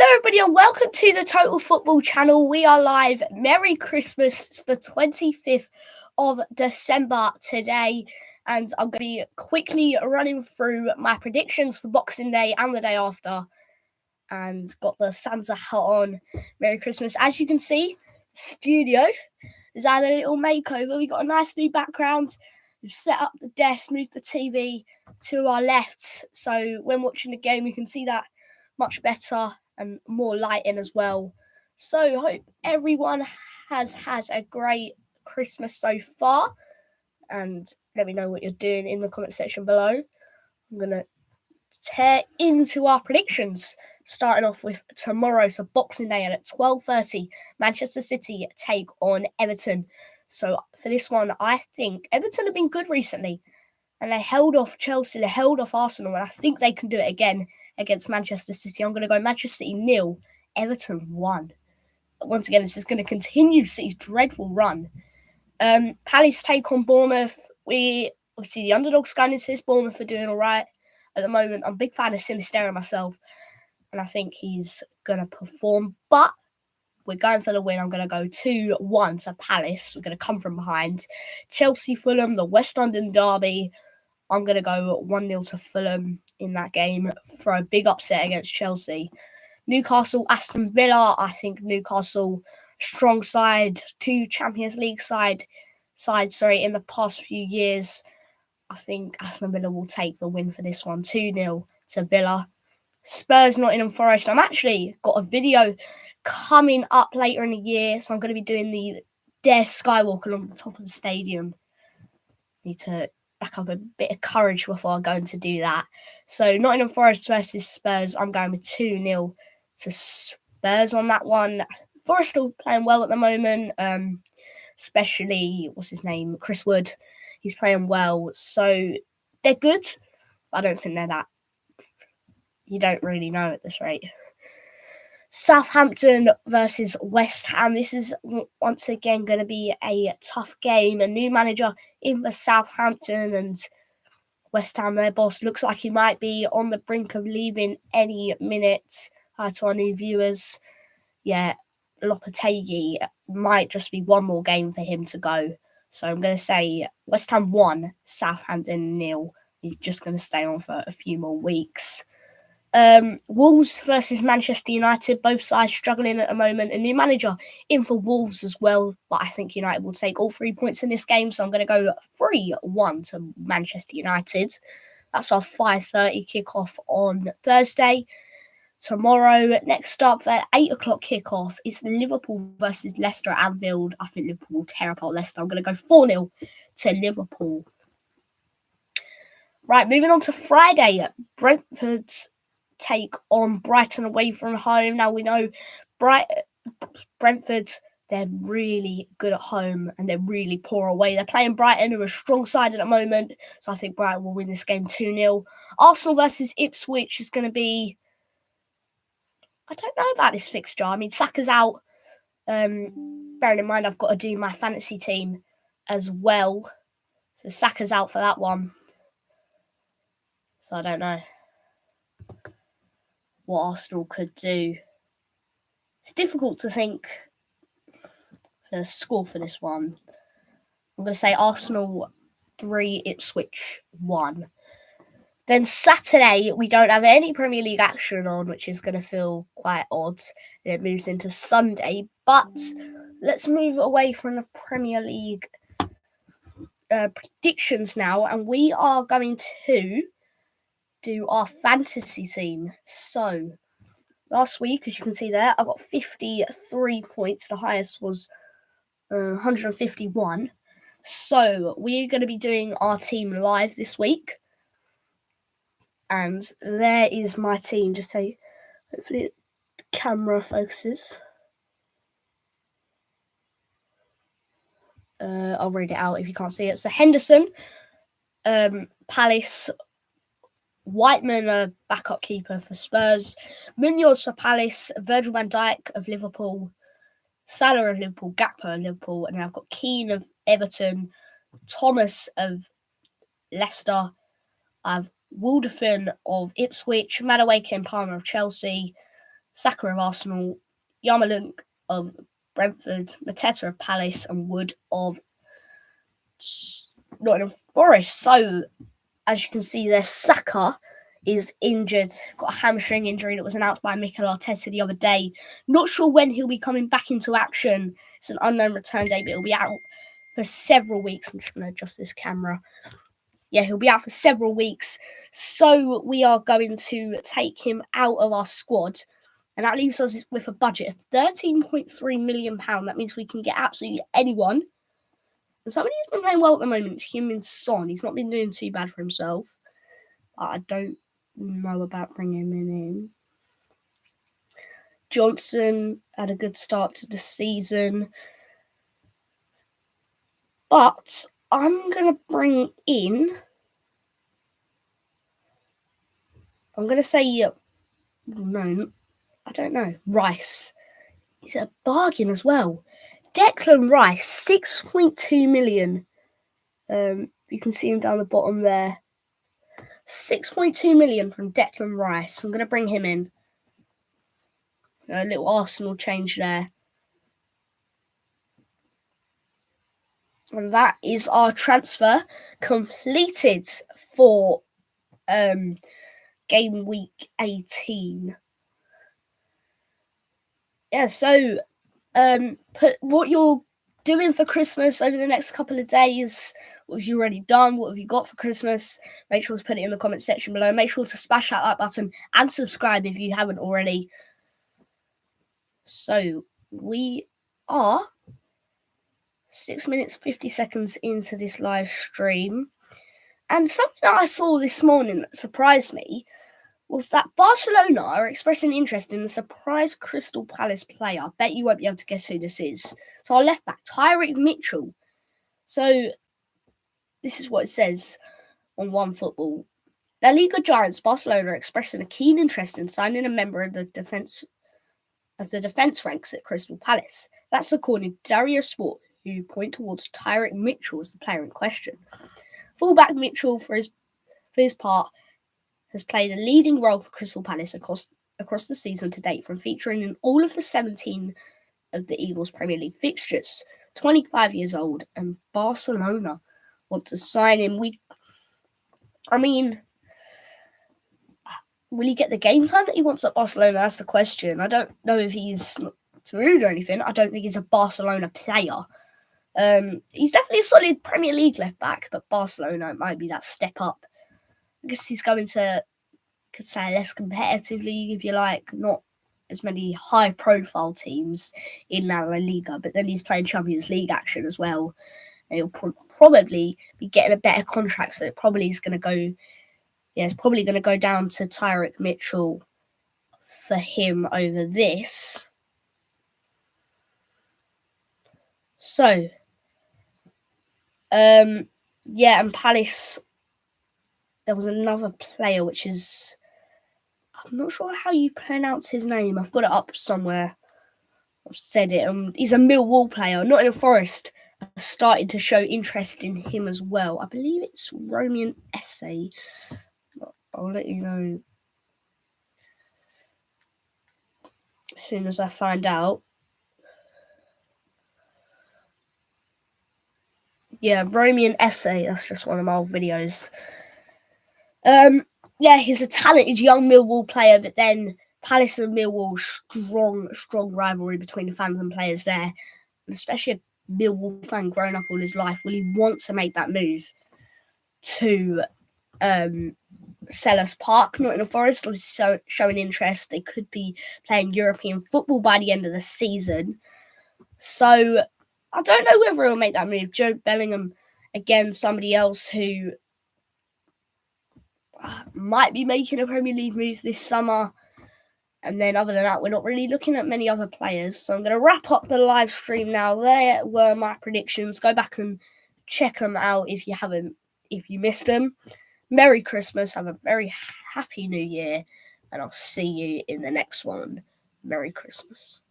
Hello everybody and welcome to the Total Football channel. We are live. Merry Christmas. It's the 25th of December today and I'm going to be quickly running through my predictions for Boxing Day and the day after. And got the Santa hat on. Merry Christmas. As you can see, studio has had a little makeover. We got a nice new background. We've set up the desk, moved the TV to our left. So when watching the game, you can see that much better and more lighting as well. So I hope everyone has had a great Christmas so far. And let me know what you're doing in the comment section below. I'm going to tear into our predictions, starting off with tomorrow, so Boxing Day, and at 12:30, Manchester City take on Everton. So for this one, I think Everton have been good recently, and they held off Chelsea, they held off Arsenal, and I think they can do it again against Manchester City. I'm going to go Manchester City 0, Everton 1. Once again, this is going to continue City's dreadful run. Palace take on Bournemouth. We obviously the underdogs going into this. Bournemouth are doing all right at the moment. I'm a big fan of Sinisterra myself, and I think he's going to perform. But we're going for the win. I'm going to go 2-1 to Palace. We're going to come from behind. Chelsea, Fulham, the West London derby. I'm going to go 1-0 to Fulham in that game for a big upset against Chelsea. Newcastle, Aston Villa. I think Newcastle, strong side, two Champions League side in the past few years. I think Aston Villa will take the win for this one, 2-0 to Villa. Spurs, Nottingham Forest. I'm actually got a video coming up later in the year, so I'm going to be doing the Dare Skywalk along the top of the stadium. Need to back up a bit of courage before I go in to do that. So Nottingham Forest versus Spurs. I'm going with 2-0 to Spurs on that one. Forest still playing well at the moment, especially, what's his name, Chris Wood. He's playing well. So they're good, but I don't think they're that. You don't really know at this rate. Southampton versus West Ham. This is once again going to be a tough game. A new manager in for Southampton, and West Ham, their boss, looks like he might be on the brink of leaving any minute. To our new viewers, yeah, Lopetegui might just be one more game for him to go. So I'm going to say West Ham 1, Southampton 0. He's just going to stay on for a few more weeks. Wolves versus Manchester United, both sides struggling at the moment. A new manager in for Wolves as well, but I think United will take all 3 points in this game, so I'm going to go 3-1 to Manchester United. That's our 5:30 kickoff on Thursday. Tomorrow, next up at 8 o'clock kickoff, it's Liverpool versus Leicester at Anfield. I think Liverpool will tear apart Leicester. I'm going to go 4-0 to Liverpool. Right, moving on to Friday, Brentford take on Brighton away from home. Now we know Brentford, they're really good at home and they're really poor away. They're playing Brighton, who are a strong side at the moment, so I think Brighton will win this game 2-0. Arsenal versus Ipswich is going to be, I don't know about this fixture. I mean, Saka's out. Bearing in mind I've got to do my fantasy team as well, so Saka's out for that one. So I don't know what Arsenal could do. It's difficult to think the score for this one. I'm going to say Arsenal 3, Ipswich 1. Then Saturday, we don't have any Premier League action on, which is going to feel quite odd. It moves into Sunday. But let's move away from the Premier League predictions now. And we are going to do our fantasy team. So last week, as you can see there, I got 53 points. The highest was 151. So we're going to be doing our team live this week. And there is my team. Just say, hopefully the camera focuses. I'll read it out if you can't see it. So Henderson, Palace, Whiteman, a backup keeper for Spurs, Munoz for Palace, Virgil van Dijk of Liverpool, Salah of Liverpool, Gakpo of Liverpool, and I've got Keane of Everton, Thomas of Leicester, I've Wilderfin of Ipswich, Madueke and Palmer of Chelsea, Saka of Arsenal, Yarmolenko of Brentford, Mateta of Palace, and Wood of Nottingham Forest. So, as you can see there, Saka is injured, got a hamstring injury that was announced by Mikel Arteta the other day. Not sure when he'll be coming back into action. It's an unknown return date, but he'll be out for several weeks. I'm just going to adjust this camera. Yeah, he'll be out for several weeks. So we are going to take him out of our squad. And that leaves us with a budget of £13.3 million. That means we can get absolutely anyone. And somebody who's been playing well at the moment, Heung-min Son. He's not been doing too bad for himself. I don't know about bringing him in. Johnson had a good start to the season. But I'm going to bring in... I'm going to say... No, I don't know. Rice. He's a bargain as well. Declan Rice, 6.2 million. You can see him down the bottom there. 6.2 million from Declan Rice. I'm going to bring him in. A little Arsenal change there. And that is our transfer completed for game week 18. Yeah, so put what you're doing for Christmas over the next couple of days. What have you already done? What have you got for Christmas? Make sure to put it in the comment section below. Make sure to smash that like button and subscribe if you haven't already. So we are 6 minutes 50 seconds into this live stream. And something that I saw this morning that surprised me was that Barcelona are expressing interest in the surprise Crystal Palace player. I bet you won't be able to guess who this is. So our left back, Tyrick Mitchell. So this is what it says on OneFootball. La Liga giants Barcelona are expressing a keen interest in signing a member of the defence ranks at Crystal Palace. That's according to Dario Sport, who point towards Tyrick Mitchell as the player in question. Fullback Mitchell, for his part, has played a leading role for Crystal Palace across the season to date, from featuring in all of the 17 of the Eagles Premier League fixtures. 25 years old, and Barcelona want to sign him. Will he get the game time that he wants at Barcelona? That's the question. I don't know if he's not too rude or anything. I don't think he's a Barcelona player. He's definitely a solid Premier League left back, but Barcelona might be that step up. I guess he's going to, could say, a less competitive league, if you like, not as many high-profile teams in La Liga, but then he's playing Champions League action as well. And he'll probably be getting a better contract, so it probably is going to go. Yeah, it's probably going to go down to Tyrick Mitchell for him over this. So, and Palace. There was another player, which is, I'm not sure how you pronounce his name. I've got it up somewhere. I've said it. He's a Millwall player. Nottingham Forest started to show interest in him as well. I believe it's Roman Essay. I'll let you know as soon as I find out. Yeah, Roman Essay. That's just one of my old videos. He's a talented young Millwall player, but then Palace and Millwall, strong rivalry between the fans and players there. And especially a Millwall fan growing up all his life, will he want to make that move to Selhurst Park? Nottingham Forest obviously showing interest. They could be playing European football by the end of the season. So I don't know whether he'll make that move. Joe Bellingham, again, somebody else who might be making a Premier League move this summer. And then other than that, we're not really looking at many other players. So I'm going to wrap up the live stream now. There were my predictions. Go back and check them out if you missed them. Merry Christmas. Have a very happy New Year. And I'll see you in the next one. Merry Christmas.